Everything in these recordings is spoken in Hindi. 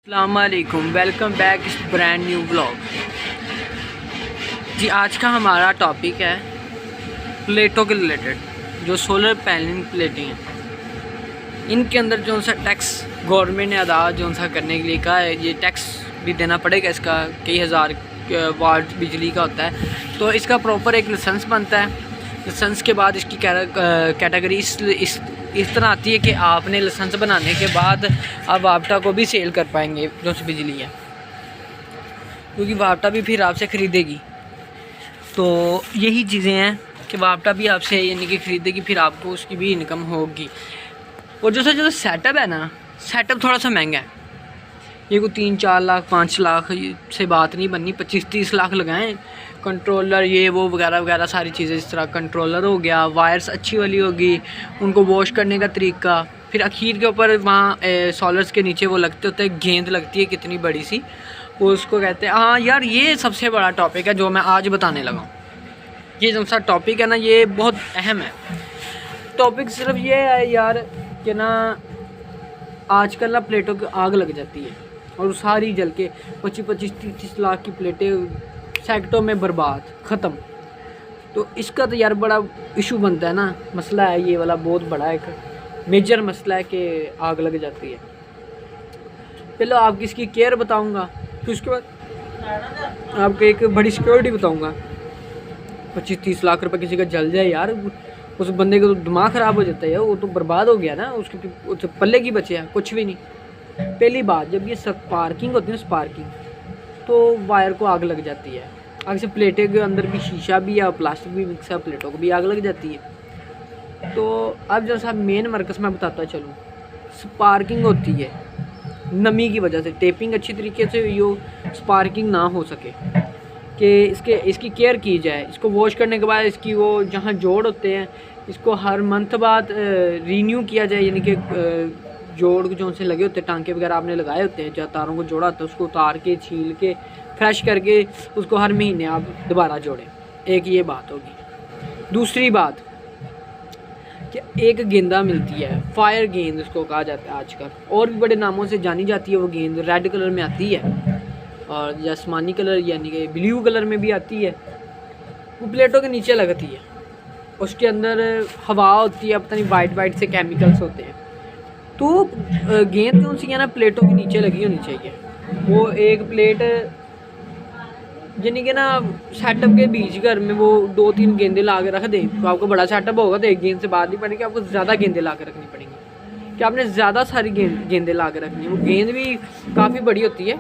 अस्सलामुअलैकुम, वेलकम बैक इस ब्रांड न्यू ब्लॉग। जी आज का हमारा टॉपिक है प्लेटों के रिलेटेड, जो सोलर पैनलिंग प्लेटें हैं, इनके अंदर जो सा टैक्स गवर्नमेंट ने अदा जो सा करने के लिए कहा है, ये टैक्स भी देना पड़ेगा। इसका कई हज़ार वाट बिजली का होता है, तो इसका प्रॉपर एक लाइसेंस बनता है। लाइसेंस के बाद इसकी कैटेगरी इस तरह आती है कि आपने लाइसेंस बनाने के बाद आप वापटा को भी सेल कर पाएंगे जो सी बिजली है, क्योंकि वापटा भी फिर आपसे ख़रीदेगी। तो यही चीज़ें हैं कि वापटा भी आपसे यानी कि ख़रीदेगी, फिर आपको उसकी भी इनकम होगी। और जो सेटअप है ना, सेटअप थोड़ा सा महंगा है। ये कोई 3-4 लाख 5 लाख से बात नहीं बननी, 25-30 लाख लगाएं। कंट्रोलर ये वो वगैरह वगैरह सारी चीज़ें, इस तरह कंट्रोलर हो गया, वायर्स अच्छी वाली होगी, उनको वॉश करने का तरीका, फिर आखिर के ऊपर वहाँ सोलर्स के नीचे वो लगते होते हैं, गेंद लगती है कितनी बड़ी सी, वो उसको कहते हैं। हाँ यार, ये सबसे बड़ा टॉपिक है जो मैं आज बताने लगा हूँ। ये जो सा टॉपिक है ना, ये बहुत अहम है। टॉपिक सिर्फ ये है यार कि ना आजकल ना प्लेटों की आग लग जाती है और सारी जल के 25-30 लाख की प्लेटें सेकंडों में बर्बाद ख़त्म। तो इसका तो यार बड़ा इशू बनता है ना, मसला है ये वाला, बहुत बड़ा एक मेजर मसला है कि आग लग जाती है। पहले आपकी इसकी केयर बताऊंगा, फिर उसके बाद आपको एक बड़ी सिक्योरिटी बताऊंगा। 25-30 लाख रुपए किसी का जल जाए यार, उस बंदे का तो दिमाग ख़राब हो जाता है, वो तो बर्बाद हो गया ना, उसके पल्ले की बचे है कुछ भी नहीं। पहली बात, जब ये स्पार्किंग होती है ना, स्पार्किंग, तो वायर को आग लग जाती है। आग से प्लेटें के अंदर भी शीशा भी है, प्लास्टिक भी मिक्स है, प्लेटों को भी आग लग जाती है। तो अब जैसा मेन मरकज़ मैं बताता चलूँ, स्पार्किंग होती है नमी की वजह से। टेपिंग अच्छी तरीके से यो स्पार्किंग ना हो सके, कि इसकी केयर की जाए। इसको वॉश करने के बाद इसकी वो जहाँ जोड़ होते हैं, इसको हर मंथ बाद रीन्यू किया जाए, यानी कि जोड़ जो से लगे होते हैं, टांके वगैरह आपने लगाए होते हैं, जहाँ तारों को जोड़ा होता है, उसको उतार के छील के फ्रेश करके उसको हर महीने आप दोबारा जोड़ें। एक ये बात होगी। दूसरी बात कि एक गेंदा मिलती है, फायर गेंद उसको कहा जाता है आजकल, और भी बड़े नामों से जानी जाती है। वो गेंद रेड कलर में आती है और आसमानी कलर यानी कि ब्लू कलर में भी आती है। वो प्लेटों के नीचे लगती है, उसके अंदर हवा होती है, पता नहीं वाइट से केमिकल्स होते हैं। तो गेंद कौन सी है ना, प्लेटों के नीचे लगी होनी चाहिए। वो एक प्लेट यानी कि ना सेटअप के बीच घर में वो 2-3 गेंदे ला के रख दें, तो आपको बड़ा सेटअप होगा तो एक गेंद से बात नहीं पड़ेगी, आपको ज़्यादा गेंदे ला के रखनी पड़ेंगी, कि आपने ज़्यादा सारी गेंदे ला के रखनी है। वो गेंद भी काफ़ी बड़ी होती है,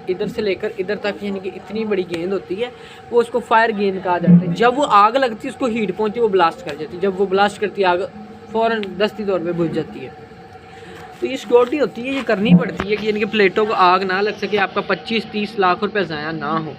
इधर से लेकर इधर तक, यानी कि इतनी बड़ी गेंद होती है। वो उसको फायर गेंद कहा जाता है। जब वो आग लगती है, उसको हीट पहुँचती है, वो ब्लास्ट कर जाती है। जब वो ब्लास्ट करती है, आग फ़ौरन दस्ती तौर पर बुझ जाती है। तो ये सिक्योरिटी होती है, ये करनी पड़ती है कि यानी कि प्लेटों को आग ना लग सके, आपका 25-30 लाख रुपए ज़ाया ना हो।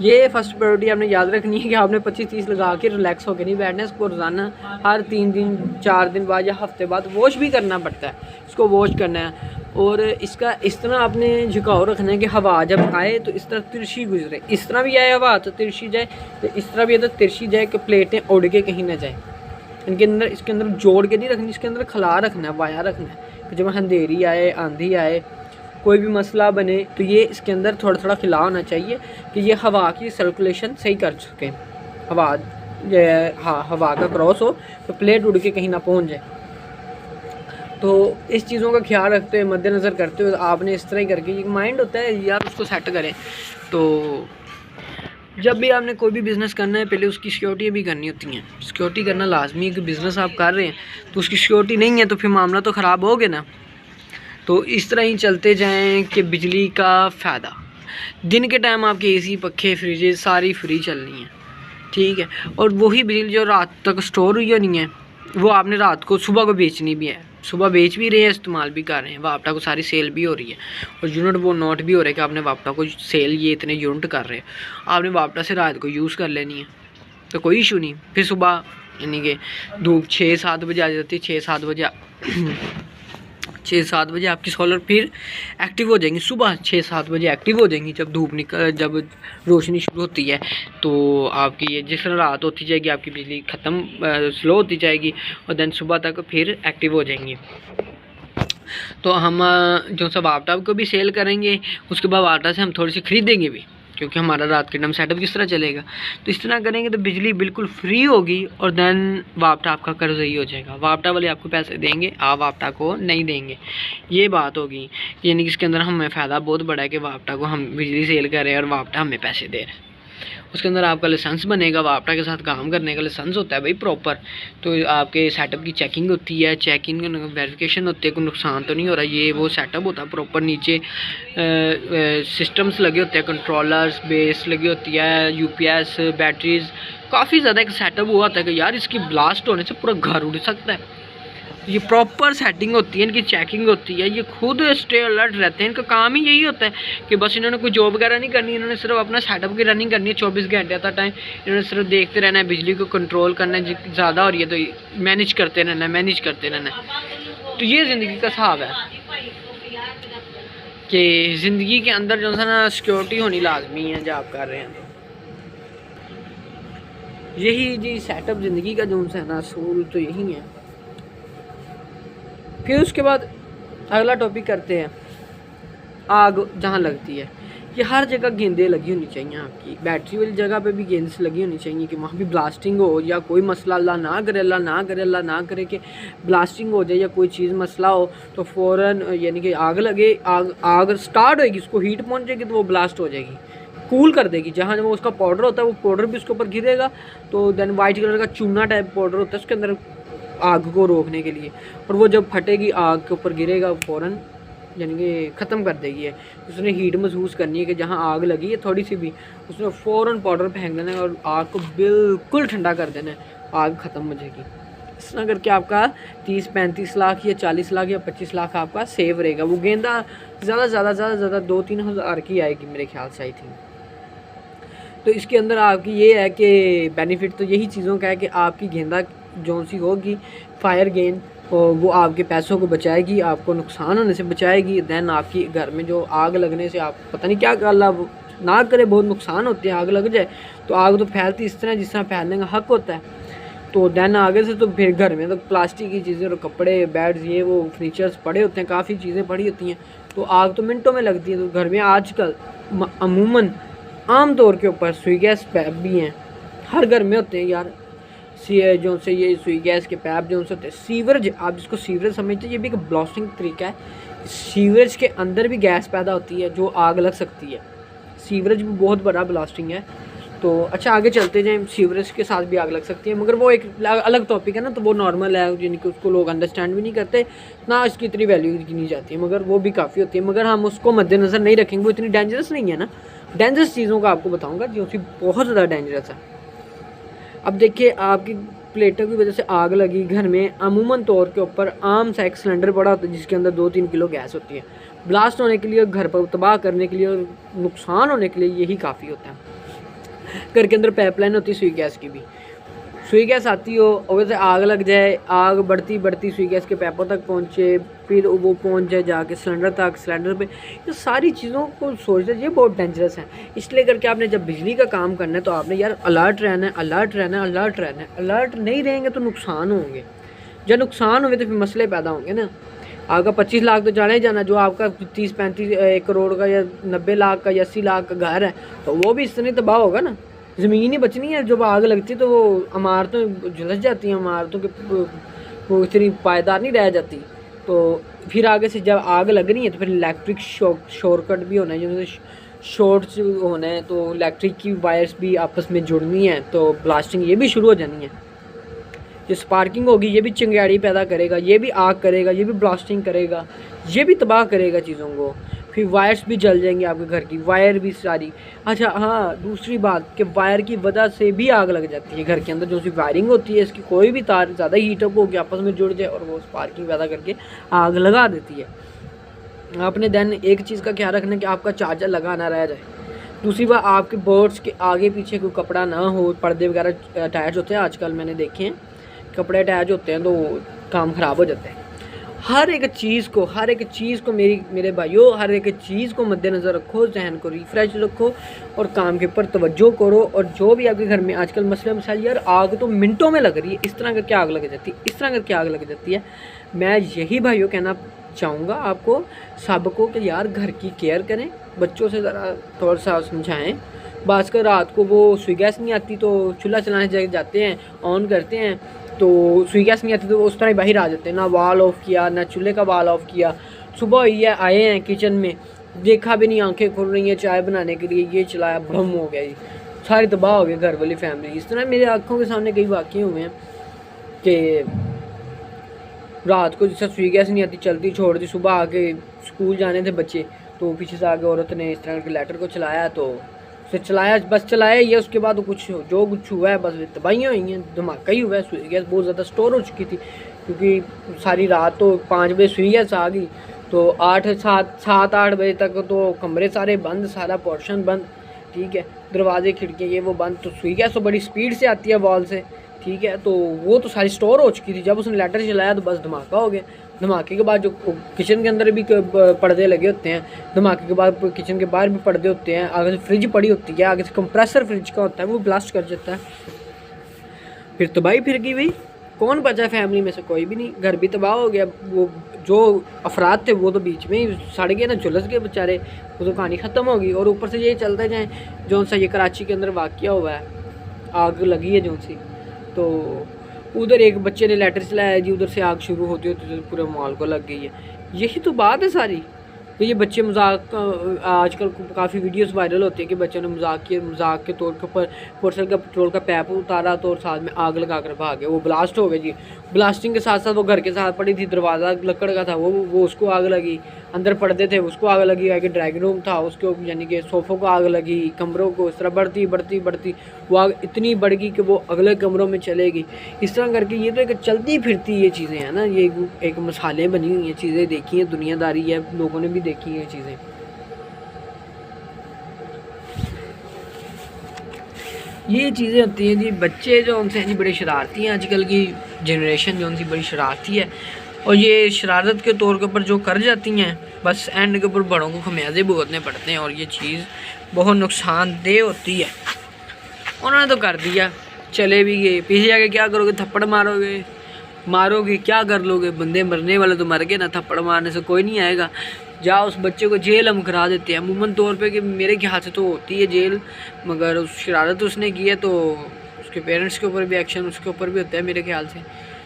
ये फर्स्ट प्रायोरिटी आपने याद रखनी है कि आपने 25-30 लगा के रिलैक्स होकर नहीं बैठना है। इसको रोज़ाना हर 3 दिन 4 दिन बाद या हफ्ते बाद वॉश भी करना पड़ता है। इसको वॉश करना है और इसका इस तरह आपने झुकाव रखना है कि हवा जब आए तो इस तरह तिरछी गुजरे, इस तरह भी आए हवा तो तिरछी जाए, तो इस तरह भी है तो तिरछी जाए, कि प्लेटें उड़ के कहीं ना जाए। इनके अंदर इसके अंदर जोड़ के नहीं रखनी, इसके अंदर खला रखना है, वाया रखना है, कि जब अंधेरी आए, आंधी आए, कोई भी मसला बने, तो ये इसके अंदर थोड़ा थोड़ा खिला होना चाहिए कि ये हवा की सर्कुलेशन सही कर सकें। हवा का क्रॉस हो तो प्लेट उड़ के कहीं ना पहुंच जाए। तो इस चीज़ों का ख्याल रखते हुए, मद्देनज़र करते हुए, आपने इस तरह ही करके, एक माइंड होता है यार, उसको सेट करें। तो जब भी आपने कोई भी बिज़नेस करना है, पहले उसकी सिक्योरिटी भी करनी होती हैं। सिक्योरिटी करना लाजमी है कि बिज़नेस आप कर रहे हैं तो उसकी सिक्योरिटी नहीं है तो फिर मामला तो ख़राब हो गया ना। तो इस तरह ही चलते जाएं कि बिजली का फ़ायदा, दिन के टाइम आपके एसी, पखे, फ्रिजेज सारी फ्री चलनी है, ठीक है। और वही बिजली जो रात तक स्टोर हुई होनी है, वो आपने रात को सुबह को बेचनी भी है। सुबह बेच भी रहे हैं, इस्तेमाल भी कर रहे हैं, वापटा को सारी सेल भी हो रही है, और यूनिट वो नोट भी हो रहा है कि आपने वापटा को सेल ये इतने यूनिट कर रहे हैं, आपने वापटा से रात को यूज़ कर लेनी है, तो कोई इशू नहीं। फिर सुबह यानी कि धूप 6-7 बजे आ जाती है, 6-7 बजे आपकी सोलर फिर एक्टिव हो जाएंगी। सुबह 6-7 बजे एक्टिव हो जाएंगी, जब रोशनी शुरू होती है। तो आपकी ये जिस तरह रात होती जाएगी, आपकी बिजली ख़त्म स्लो होती जाएगी, और देन सुबह तक फिर एक्टिव हो जाएंगी। तो हम जो सा वापटा को भी सेल करेंगे, उसके बाद वापटा से हम थोड़ी सी खरीदेंगे भी, क्योंकि हमारा रात के टाइम सेटअप किस तरह चलेगा। तो इस तरह करेंगे तो बिजली बिल्कुल फ्री होगी और देन वापटा आपका कर्ज़ई हो जाएगा। वापटा वाले आपको पैसे देंगे, आप वापटा को नहीं देंगे, ये बात होगी। यानी कि इसके अंदर हमें फ़ायदा बहुत बड़ा है कि वापटा को हम बिजली सेल कर रहे हैं और वापटा हमें पैसे दे रहे हैं। उसके अंदर आपका लाइसेंस बनेगा, वापटा के साथ काम करने का लाइसेंस होता है भाई प्रॉपर। तो आपके सेटअप की चेकिंग होती है, चेकिंग वेरिफिकेशन होती है, कोई नुकसान तो नहीं हो रहा, ये वो सेटअप होता है प्रॉपर। नीचे सिस्टम्स लगे होते हैं, कंट्रोलर्स, बेस लगी होती है, यूपीएस, बैटरीज, काफ़ी ज़्यादा एक सेटअप हुआ होता है कि यार इसकी ब्लास्ट होने से पूरा घर उड़ सकता है। ये प्रॉपर सेटिंग होती है, इनकी चेकिंग होती है, ये खुद स्टे अलर्ट रहते हैं। इनका काम ही यही होता है कि बस इन्होंने कोई जॉब वगैरह नहीं करनी, इन्होंने सिर्फ अपना सेटअप की रनिंग करनी है 24 घंटे आता टाइम। इन्होंने सिर्फ देखते रहना है, बिजली को कंट्रोल करना है, ज़्यादा हो रही है तो मैनेज करते रहना है, मैनेज करते रहना है। तो ये ज़िंदगी का हिसाब है कि ज़िंदगी के अंदर जो है ना सिक्योरिटी होनी लाजमी है जब आप कर रहे हैं। यही जी सेटअप ज़िंदगी का जो है ना असूल तो यही है। फिर उसके बाद अगला टॉपिक करते हैं, आग जहाँ लगती है। ये हर जगह गेंदें लगी होनी चाहिए, आपकी बैटरी वाली जगह पे भी गेंद लगी होनी चाहिए कि वहाँ भी ब्लास्टिंग हो या कोई मसला, अल्लाह ना करे, अल्लाह ना करे, अल्लाह ना करे कि ब्लास्टिंग हो जाए या कोई चीज़ मसला हो तो फ़ौरन यानी कि आग लगे, आग स्टार्ट होएगी, उसको हीट पहुँचेगी तो वो ब्लास्ट हो जाएगी, कूल कर देगी। जहाँ वो उसका पाउडर होता है वो पाउडर भी उसके ऊपर गिरेगा, तो देन वाइट कलर का चूना टाइप पाउडर होता है उसके अंदर आग को रोकने के लिए, और वो जब फटेगी आग के ऊपर गिरेगा फ़ौरन यानी कि ख़त्म कर देगी। है उसने हीट महसूस करनी है कि जहाँ आग लगी है थोड़ी सी भी, उसने फ़ौरन पाउडर फेंक देना है और आग को बिल्कुल ठंडा कर देना है, आग ख़त्म हो जाएगी। इस तरह करके आपका 30-35 लाख या 40 लाख या 25 लाख आपका सेव रहेगा। वो गेंदा ज़्यादा 2-3 हज़ार की आएगी मेरे ख्याल से, आई थिंक। तो इसके अंदर आपकी ये है कि बेनिफिट तो यही चीज़ों का है कि आपकी गेंदा जो सी होगी फायर गेंद, और वो आपके पैसों को बचाएगी, आपको नुकसान होने से बचाएगी। दैन आपकी घर में जो आग लगने से आप पता नहीं क्या अल्लाह ना करे बहुत नुकसान होते हैं, आग लग जाए तो आग तो फैलती इस तरह जिस तरह फैलने का हक होता है। तो दैन आगे से तो फिर घर में तो प्लास्टिक की चीज़ें और कपड़े, बेड्स, ये वो फर्नीचर्स पड़े होते हैं, काफ़ी चीज़ें पड़ी होती हैं, तो आग तो मिनटों में लगती है। तो घर में आजकल अमूमन आम तौर के ऊपर सुई गैस पैप भी हैं, हर घर में होते हैं यार। जो से ये सुई गैस के पैप जो होते हैं, सीवरेज, आप जिसको सीवरेज समझते हैं, ये भी एक ब्लास्टिंग तरीका है। सीवरेज के अंदर भी गैस पैदा होती है जो आग लग सकती है, सीवरेज भी बहुत बड़ा ब्लास्टिंग है। तो अच्छा आगे चलते जाएं, सीवरेज के साथ भी आग लग सकती है, मगर वो एक अलग टॉपिक है ना, तो वो नॉर्मल है, यानी कि उसको लोग अंडरस्टैंड भी नहीं करते ना, इसकी इतनी वैल्यू की नहीं जाती है, मगर वो भी काफ़ी होती है। मगर हम उसको मद्देनज़र नहीं रखेंगे, वो इतनी डेंजरस नहीं है ना। डेंजरस चीज़ों का आपको बताऊँगा जो कि बहुत ज़्यादा डेंजरस है। अब देखिए, आपकी प्लेटों की वजह से आग लगी घर में, अमूमन तौर के ऊपर आम सा एक सिलेंडर पड़ा होता है जिसके अंदर 2-3 किलो गैस होती है। ब्लास्ट होने के लिए, घर पर तबाह करने के लिए और नुकसान होने के लिए यही काफ़ी होता है। घर के अंदर पाइपलाइन होती है सुई गैस की भी, सुई गैस आती हो और वैसे आग लग जाए, आग बढ़ती बढ़ती सुई गैस के पैपों तक पहुँचे, फिर वो पहुँच जाए जाके सिलेंडर तक, सिलेंडर पे, ये सारी चीज़ों को सोचते ये बहुत डेंजरस है। इसलिए करके आपने जब बिजली का काम करना है तो आपने यार अलर्ट रहना है, अलर्ट रहना है, अलर्ट रहना है। अलर्ट नहीं रहेंगे तो नुकसान होंगे, जब नुकसान होंगे तो फिर मसले पैदा होंगे ना। आपका 25 लाख तो जाना ही जाना, जो आपका 30-35 1 करोड़ का या 90 लाख का या 80 लाख का घर है तो वो भी इस तरह तबाह होगा ना। ज़मीन ही बचनी है, जब आग लगती है तो वो इमारतें झुलस जाती हैं, इमारतों के वो इतनी पायदार नहीं रह जाती। तो फिर आगे से जब आग लगनी है तो फिर इलेक्ट्रिक शॉर्टकट भी होना है, जैसे शॉर्ट्स होना है, तो इलेक्ट्रिक की वायर्स भी आपस में जुड़नी है, तो ब्लास्टिंग ये भी शुरू हो जानी है। जो स्पार्किंग होगी ये भी चिंगारी पैदा करेगा, ये भी आग करेगा, ये भी ब्लास्टिंग करेगा, ये भी तबाह करेगा चीज़ों को। फिर वायर्स भी जल जाएंगी आपके घर की, वायर भी सारी। अच्छा हाँ, दूसरी बात कि वायर की वजह से भी आग लग जाती है घर के अंदर। जो सी वायरिंग होती है इसकी, कोई भी तार ज़्यादा हीटअप होकर आपस में जुड़ जाए और वो स्पार्किंग पैदा करके आग लगा देती है। आपने देन एक चीज़ का ख्याल रखना कि आपका चार्जर लगा ना रह जाए। दूसरी बात, आपके बोर्ड्स के आगे पीछे कोई कपड़ा ना हो, पर्दे वगैरह अटैच होते हैं आजकल मैंने देखे हैं, कपड़े अटैच होते हैं तो काम ख़राब हो जाता है। हर एक चीज़ को मेरे भाइयों, हर एक चीज़ को मद्देनज़र रखो, जहन को रिफ़्रेश रखो और काम के ऊपर तवज्जो करो। और जो भी आपके घर में आजकल मसले मसाइल, यार आग तो मिनटों में लग रही है, इस तरह करके आग लग जाती है, इस तरह करके आग लग जाती है। मैं यही भाइयों कहना चाहूँगा आपको सबको कि यार घर की केयर करें, बच्चों से ज़रा थोड़ा सा समझाएं। बात कर रात को वो सुई गैस नहीं आती तो चूल्हा चलाने जाते हैं, ऑन करते हैं तो सुई गैस नहीं आती तो उस तरह बाहर आ जाते हैं, ना वाल ऑफ़ किया ना चूल्हे का वाल ऑफ़ किया। सुबह हुई है, आए हैं किचन में, देखा भी नहीं, आंखें खुल रही हैं चाय बनाने के लिए, ये चलाया भ्रम हो गया जी, सारी तबाह हो गई घर वाली फैमिली। इस तरह मेरे आँखों के सामने कई वाक़ये हुए हैं कि रात को जैसे सुई गैस नहीं आती, चलती छोड़ दी, सुबह आके स्कूल जाने थे बच्चे तो पीछे से आगे औरत ने इस तरह के लेटर को चलाया, तो उसे चलाया, बस चलाया ही है, उसके बाद कुछ जो कुछ हुआ है बस तबाहियाँ हुई हैं, धमाका ही हुआ है। सुई गैस बहुत ज़्यादा स्टोर हो चुकी थी क्योंकि सारी रात तो 5 बजे सुई गैस आ गई तो 7-8 बजे तक तो कमरे सारे बंद, सारा पोर्शन बंद, ठीक है, दरवाजे खिड़कियाँ ये वो बंद। तो सुई गैस तो बड़ी स्पीड से आती है वॉल से, ठीक है, तो वो तो सारी स्टोर हो चुकी थी। जब उसने लेटर चलाया तो बस धमाका हो गया। धमाके के बाद जो किचन के अंदर भी पर्दे लगे होते हैं, धमाके के बाद किचन के बाहर भी पर्दे होते हैं, आगे से फ्रिज पड़ी होती है, आगे से कंप्रेसर फ्रिज का होता है, वो ब्लास्ट कर जाता है। फिर तबाही फिर गई भाई, कौन बचा फैमिली में से? कोई भी नहीं, घर भी तबाह हो गया। वो जो अफराद थे वो तो बीच में ही सड़ गए ना, झुलस गए बेचारे, वो तो कहानी ख़त्म हो गई। और ऊपर से ये चलते जाएँ जो सा ये कराची के अंदर वाक़या हुआ है, आग लगी है जो सी, तो उधर एक बच्चे ने लेटर चलाया जी, उधर से आग शुरू होती होती तो पूरे मॉल को लग गई है। यही तो बात है सारी। तो ये बच्चे मजाक, आजकल काफ़ी वीडियोस वायरल होती है कि बच्चों ने मजाक के तौर के ऊपर मोटरसाइकिल का पेट्रोल का पैप उतारा तो साथ में आग लगा कर भागे, वो ब्लास्ट हो गए जी। ब्लास्टिंग के साथ साथ वो घर के साथ पड़ी थी, दरवाज़ा लकड़ का था, वो उसको आग लगी, अंदर पर्दे थे उसको आग लगी, आगे ड्राइंग रूम था उसको यानी कि सोफ़ों को आग लगी, कमरों को, इस तरह बढ़ती वो आग इतनी बढ़ गई कि वो अगले कमरों में चलेगी। इस तरह करके ये तो एक चलती फिरती ये चीज़ें हैं ना, ये एक मसाले बनी हुई हैं, चीज़ें देखी हैं, दुनियादारी है, लोगों ने भी देखी हैं चीज़ें। ये चीज़ें होती हैं जी। बच्चे जो उनसे जी बड़े शरारती हैं, आजकल की जनरेशन जो उनसी बड़ी शरारती है, और ये शरारत के तौर के ऊपर जो कर जाती हैं बस एंड के ऊपर बड़ों को खमियाजे भुगतने पड़ते हैं, और ये चीज़ बहुत नुकसानदेह होती है। उन्होंने तो कर दिया, चले भी गए, पीछे जाके क्या करोगे? थप्पड़ मारोगे क्या कर लोगे? बंदे मरने वाले तो मर गए ना, थप्पड़ मारने से कोई नहीं आएगा। जाओ उस बच्चे को जेल हम करा देते हैं अमूमन तौर पे, कि मेरे ख्याल से तो होती है जेल, मगर उस शरारत उसने की है तो उसके पेरेंट्स के ऊपर भी एक्शन उसके ऊपर भी होता है मेरे ख्याल से।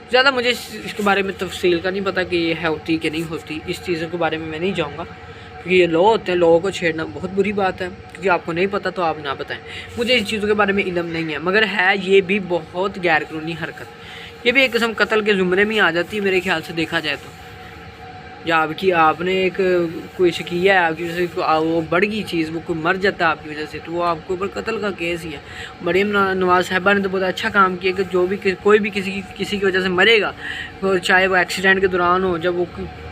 ज़्यादा मुझे इसके बारे में तफसील का नहीं पता कि ये है होती कि नहीं होती, इस चीज़ों के बारे में मैं नहीं जाऊँगा क्योंकि ये लॉ होते हैं, लॉ को छेड़ना बहुत बुरी बात है। क्योंकि आपको नहीं पता तो आप ना बताएं, मुझे इस चीज़ों के बारे में इल्म नहीं है, मगर है ये भी बहुत गैर कानूनी हरकत, ये भी एक किस्म कत्ल के ज़ुमरे में आ जाती है मेरे ख्याल से देखा जाए तो। या आपने एक कोई किया है, आपकी वजह से वो बढ़ गई चीज़, वो कोई मर जाता है आपकी वजह से, तो वो आपके ऊपर कत्ल का केस ही है। मरीम नवाज़ साहिबा ने तो बहुत अच्छा काम किया कि जो भी कोई भी किसी की वजह से मरेगा, तो चाहे वो एक्सीडेंट के दौरान हो, जब वो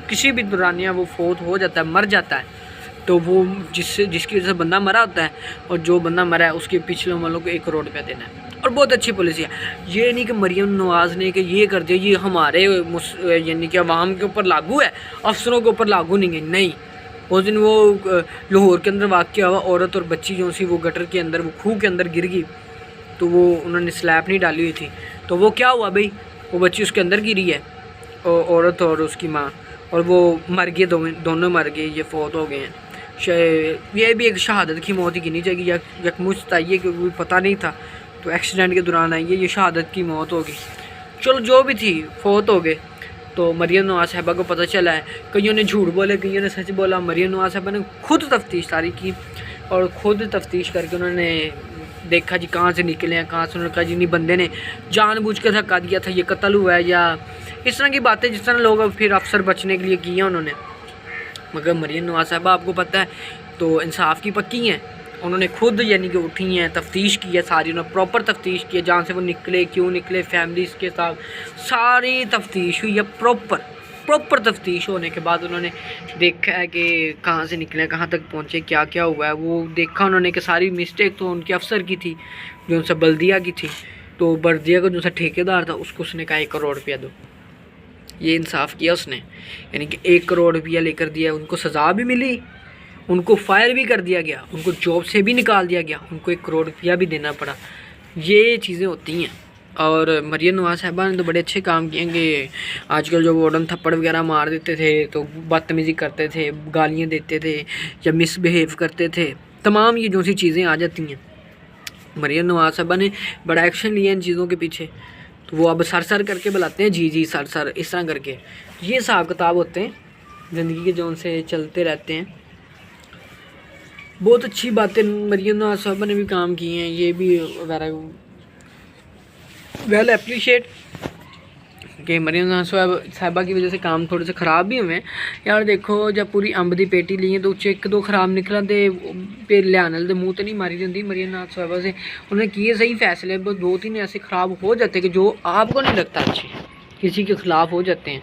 किसी भी दौरान या वो फोत हो जाता है, मर जाता है, तो वो जिसकी वजह से बंदा मरा होता है और जो बंदा मरा है उसके पिछले वालों को 1 करोड़ रुपया देना है। और बहुत अच्छी पॉलिसी है। ये नहीं कि मरीम नवाज़ ने कि ये कर दिया, ये हमारे यानी कि अवाम के ऊपर लागू है, अफसरों के ऊपर लागू नहीं है। नहीं, उस दिन वो लाहौर के अंदर वाक़या हुआ, औरत और बच्ची जो सी वो गटर के अंदर, वो खूह के अंदर गिर गई, तो वो उन्होंने स्लैब नहीं डाली हुई थी, तो वो क्या हुआ भाई, वो बच्ची उसके अंदर गिरी है, औरत और उसकी माँ, और वो मर गए, दोनों मर गए, ये फौत हो गए हैं। ये भी एक शहादत की मौत ही गिनी जाएगी, यकमुश्त आई है क्योंकि पता नहीं था, तो एक्सीडेंट के दौरान आई है, ये शहादत की मौत होगी। चलो जो भी थी, फौत हो गए। तो मरीम नवाज़ साहिबा को पता चला है, कईयों ने झूठ बोले, कईयों ने सच बोला। मरीम नवाज़ साहिबा ने खुद तफ्तीश तारी की और ख़ुद तफ्तीश करके उन्होंने देखा जी कहाँ से निकले हैं, कहाँ से। उन्होंने कहा जी नहीं, बंदे ने जानबूझ कर धक्का दिया था, ये कत्ल हुआ है, या इस तरह की बातें जिस तरह लोग फिर अफसर बचने के लिए किया उन्होंने। मगर मरीम नवाज़ साहिबा आपको पता है तो इंसाफ की पक्की हैं, उन्होंने खुद यानी कि उठी हैं, तफ्तीश की है सारी, उन्होंने प्रॉपर तफ्तीश की है, जहाँ से वो निकले, क्यों निकले, फैमिलीज़ के साथ सारी तफ्तीश हुई है। प्रॉपर तफ्तीश होने के बाद उन्होंने देखा है कि कहाँ से निकले, कहाँ तक पहुँचे, क्या क्या हुआ है, वो देखा उन्होंने कि सारी मिस्टेक तो उनके अफसर की थी, जो उनसे बल्दिया की थी। तो बल्दिया का जो सा ठेकेदार था उसको उसने कहा 1 करोड़ रुपया दो। ये इंसाफ किया उसने, यानी कि 1 करोड़ रुपया लेकर दिया। उनको सज़ा भी मिली, उनको फायर भी कर दिया गया, उनको जॉब से भी निकाल दिया गया, उनको 1 करोड़ रुपया भी देना पड़ा। ये चीज़ें होती हैं, और मरियम नवाज साहिबा ने तो बड़े अच्छे काम किए कि आजकल जो वार्डन थप्पड़ वगैरह मार देते थे तो बदतमीज़ी करते थे, गालियाँ देते थे या मिसबिहेव करते थे, तमाम ये जो सी चीज़ें आ जाती हैं, मरियम नवाज साहिबा ने बड़ा एक्शन लिया इन चीज़ों के पीछे। तो वो अब सर करके बुलाते हैं, जी जी सर इस तरह करके। ये हिसाब किताब होते हैं ज़िंदगी के जो उनसे चलते रहते हैं। बहुत अच्छी बातें मरियम नवाज साहिबा ने भी काम किए हैं, ये भी वेल अप्रिशिएट कि मरियम नवाज साहिबा की वजह से काम थोड़े से ख़राब भी हुए हैं यार। देखो जब पूरी अंब दी पेटी ली है तो उच्च एक दो ख़राब निकला तो फिर लियाने दे मुँह तो नहीं मारी जाती मरियम नवाज साहिबा से। उन्होंने किए सही फैसले, बस दो तीन ऐसे ख़राब हो जाते कि जो आपको नहीं लगता अच्छे, किसी के ख़िलाफ़ हो जाते हैं।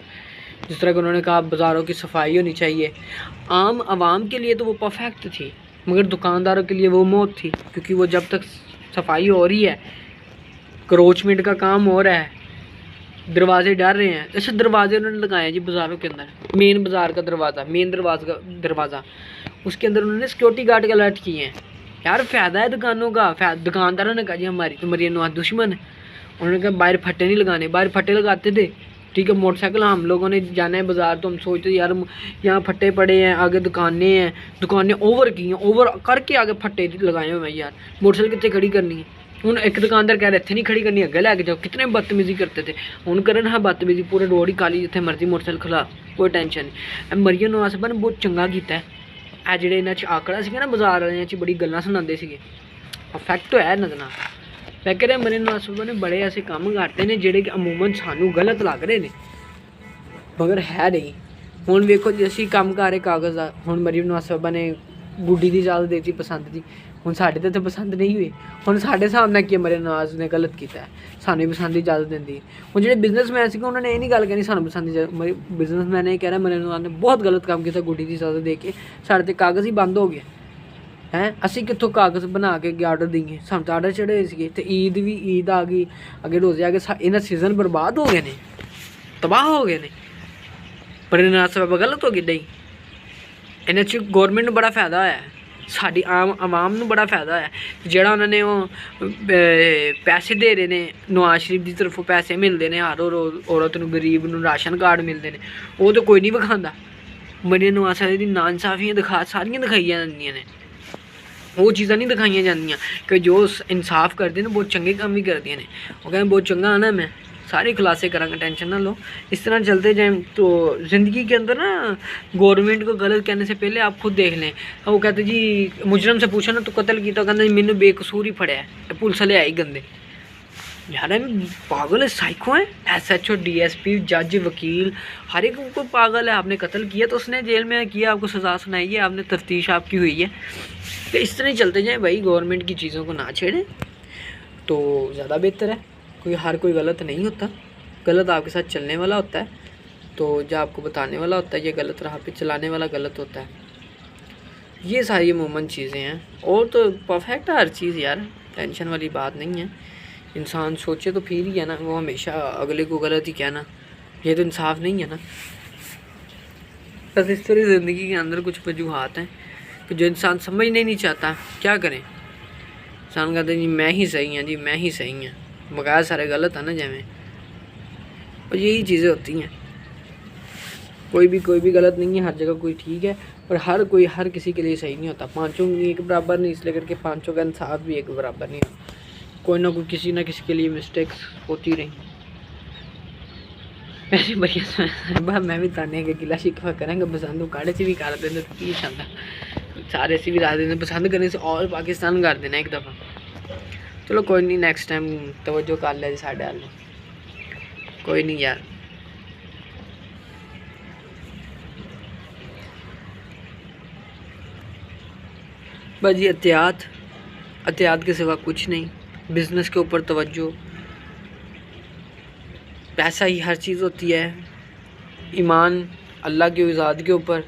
जिस तरह कि उन्होंने कहा बाज़ारों की सफाई होनी चाहिए, आम आवाम के लिए तो वो परफेक्ट थी, मगर दुकानदारों के लिए वो मौत थी, क्योंकि वो जब तक सफाई हो रही है, क्रोचमेंट का काम हो रहा है, दरवाजे डर रहे हैं। ऐसे दरवाजे उन्होंने लगाए हैं जी बाज़ारों के अंदर, मेन बाज़ार का दरवाज़ा, मेन दरवाज़ा उसके अंदर उन्होंने सिक्योरिटी गार्ड का अलर्ट किए हैं। यार फ़ायदा है दुकानों का। दुकानदारों ने कहा जी हमारी तो मरियम नवाज दुश्मन है। उन्होंने कहा बाहर फट्टे नहीं लगाने, बाहर फट्टे लगाते थे, ठीक है। मोटरसाइकिल हम लोगों ने जाना है बाज़ार तो हम सोचते यार यहाँ फट्टे पड़े हैं, आगे दुकानें ओवर की हैं, ओवर करके आगे फट्टे लगाए हुए हैं। यार मोटरसाइकिल कितने खड़ी करनी है। हूँ एक दुकानदार कह रहे इतने नहीं खड़ी करनी, अगे लैके जाओ। कितने बदतमीजी करते थे, हूँ करन हाँ बदतमीजी, पूरे रोड ही काली, जितने मर्जी मोटरसाइकिल खला, कोई टेंशन नहीं। मरियम नवाज साहिबा ने बहुत चंगा किया है। ਜਿਹੜੇ ਇਹਨਾਂ 'ਚ ਆਕੜਾ ਸੀਗਾ ਨਾ ਬਾਜ਼ਾਰ ਵਾਲਿਆਂ 'ਚ ਬੜੀ ਗੱਲਾਂ ਸੁਣਾਉਂਦੇ ਸੀਗੇ, ਇਫੈਕਟ ਹੋਇਆ ਇਹਨਾਂ ਦੇ ਨਾਲ। ਮੈਂ ਕਹਿ ਰਿਹਾ ਮਰਿयम नवाज साहिबा ने बड़े ऐसे काम करते हैं ਜਿਹੜੇ ਕਿ ਅਮੂਮਨ ਸਾਨੂੰ ਗਲਤ ਲੱਗ ਰਹੇ ਨੇ, ਮਗਰ ਹੈ ਨਹੀਂ। ਹੁਣ ਵੇਖੋ ਜੀ ਅਸੀਂ ਕੰਮ ਕਰ ਰਹੇ ਕਾਗਜ਼ ਦਾ, ਹੁਣ ਮਰਿयम नवाज साहिबा ने गुड्डी की इजाज़त देती पसंद की, ਹੁਣ ਸਾਡੇ ਤੇ ਪਸੰਦ ਨਹੀਂ ਹੋਈ। ਹੁਣ ਸਾਡੇ ਹਿਸਾਬ ਨਾਲ ਕੀ ਮਰਿयम नवाज ने गलत किया, ਸਾਨੂੰ ਪਸੰਦ ਦੀ ਇਜਾਜ਼ਤ ਦਿੰਦੀ। ਹੁਣ ਜਿਹੜੇ ਬਿਜ਼ਨਸਮੈਨ ਸੀਗੇ ਉਹਨਾਂ ਨੇ ਇਹ ਨਹੀਂ ਗੱਲ ਕਹਿਣੀ ਸਾਨੂੰ ਪਸੰਦ ਦੀ ਇਜਾਜ਼ਤ। ਬਿਜ਼ਨਸਮੈਨ ਇਹ ਕਹਿ ਰਿਹਾ ਮਰਿयम नवाज ने बहुत गलत काम किया, गुड्डी की इजाज़त दे के ਸਾਡੇ ਤੇ ਕਾਗਜ਼ ਹੀ ਬੰਦ ਹੋ ਗਿਆ ਹੈ। ਅਸੀਂ ਕਿੱਥੋਂ ਕਾਗਜ਼ ਬਣਾ ਕੇ ਆਰਡਰ ਦਈਏ, ਸਾਨੂੰ ਤਾਂ ਆਰਡਰ ਚੜ੍ਹੇ ਹੋਏ ਸੀਗੇ। ਤੇ ਈਦ ਆ ਗਈ, ਅੱਗੇ ਰੋਜ਼ੇ ਆ ਗਏ, ਇਹਨਾਂ ਸੀਜ਼ਨ ਬਰਬਾਦ ਹੋ ਗਏ ਨੇ, ਤਬਾਹ ਹੋ ਗਏ ਨੇ। ਮਰਿयम नवाज साहिबा गलत हो गई नहीं, ਇਹਨਾਂ 'ਚ ਗੌਰਮੈਂਟ ਨੂੰ ਬੜਾ ਫਾਇਦਾ ਹੋਇਆ, साड़ी आम आवाम ਨੂੰ बड़ा फायदा है। ਜਿਹੜਾ ਉਹਨਾਂ ਨੇ ਉਹ ਪੈਸੇ ਦੇ ਰਹੇ ਨੇ, ਨਵਾਜ਼ ਸ਼ਰੀਫ ਦੀ ਤਰਫੋਂ ਪੈਸੇ ਮਿਲਦੇ ਨੇ, ਹਰ ਔਰਤ ਨੂੰ, ਗਰੀਬ ਨੂੰ ਰਾਸ਼ਨ ਕਾਰਡ ਮਿਲਦੇ ਨੇ, ਉਹ ਤਾਂ ਕੋਈ ਨਹੀਂ ਵਿਖਾਉਂਦਾ। ਮਰਿयम नवाज साहिबा ਦੀ ਨਾਇਨਸਾਫੀਆਂ ਸਾਰੀਆਂ ਦਿਖਾਈਆਂ ਜਾਂਦੀਆਂ ਨੇ, ਉਹ ਚੀਜ਼ਾਂ ਨਹੀਂ ਦਿਖਾਈਆਂ ਜਾਂਦੀਆਂ ਕਿ ਜੋ ਇਨਸਾਫ ਕਰਦੇ ਨੇ ਬਹੁਤ ਚੰਗੇ ਕੰਮ ਵੀ ਕਰਦੀਆਂ ਨੇ। ਉਹ ਕਹਿੰਦੇ ਬਹੁਤ ਚੰਗਾ ਆਣਾ, मैं सारे खुलासे करांगा, टेंशन ना लो। इस तरह चलते जाएँ तो ज़िंदगी के अंदर ना गवर्नमेंट को गलत कहने से पहले आप खुद देख लें। वो कहते जी मुजरम से पूछा ना तो कत्ल किया, तो कहते मैंने बेकसूर ही फड़िया है, पुलिस वाले आई गंदे। यार पागल है, साइको है। SHO DSP जज वकील हर एक को पागल है। आपने कत्ल किया तो उसने जेल में किया, आपको सज़ा सुनाई है, आपने तफ्तीश आपकी हुई है। तो इस तरह चलते जाएँ भाई, गवर्नमेंट की चीज़ों को ना छेड़ें तो ज़्यादा बेहतर है। हर कोई गलत नहीं होता, गलत आपके साथ चलने वाला होता है, तो जो आपको बताने वाला होता है, ये गलत राह पे चलाने वाला गलत होता है। ये सारी अमूमन चीज़ें हैं, और तो परफेक्ट है हर चीज़ यार, टेंशन वाली बात नहीं है। इंसान सोचे तो फिर ही है ना, वो हमेशा अगले को गलत ही कहना, ये तो इंसाफ नहीं है ना। बस इस तरह ज़िंदगी के अंदर कुछ वजूहात हैं कि जो इंसान समझने नहीं चाहता, क्या करें। इंसान कहते जी मैं ही सही हैं, जी मैं ही सही हैं, बगैर सारे गलत है ना जैमें। और यही चीज़ें होती हैं, कोई भी गलत नहीं है, हर जगह कोई ठीक है, और हर किसी के लिए सही नहीं होता। पांचों एक बराबर नहीं, इसलिए करके पांचों का इंसाफ भी एक बराबर नहीं होता। कोई ना कोई किसी ना किसी के लिए मिस्टेक्स होती रही। वैसे बढ़िया मैं भी ताने के गिला शिकवा करेंगे, पसंद काड़े से भी कर देने तो की चाहता, सारे से भी ला देने, पसंद करने से और पाकिस्तान कर देना एक दफ़ा। चलो कोई नहीं, नेक्स्ट टाइम तवज्जो कर लिया जी साढ़े हाल, कोई नहीं यार। बस ये एहतियात के सिवा कुछ नहीं। बिज़नेस के ऊपर तवज्जो, पैसा ही हर चीज़ होती है। ईमान अल्लाह के इज़ाद के ऊपर,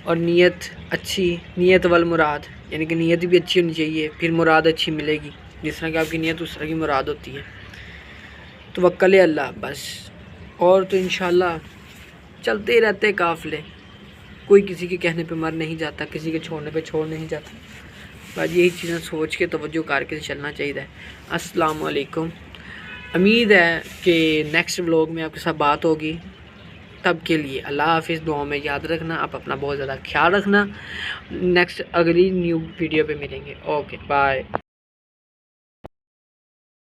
और नीयत अच्छी, नीयत वल मुराद, यानी कि नीयत भी अच्छी होनी चाहिए, फिर मुराद अच्छी मिलेगी। जिस तरह की आपकी नीयत उस तरह की मुराद होती है। तो वक्ल अल्लाह बस, और तो इंशाल्लाह चलते ही रहते काफ़िले। कोई किसी के कहने पे मर नहीं जाता, किसी के छोड़ने पे छोड़ नहीं जाता। बस यही चीज़ें सोच के तवज्जो करके चलना चाहिए। अस्सलाम वालेकुम। उम्मीद है कि नेक्स्ट व्लॉग में आपके साथ बात होगी। तब के लिए अल्लाह हाफिज़। दुआ में याद रखना, आप अपना बहुत ज़्यादा ख्याल रखना। नेक्स्ट अगली न्यू वीडियो पे मिलेंगे। Okay bye.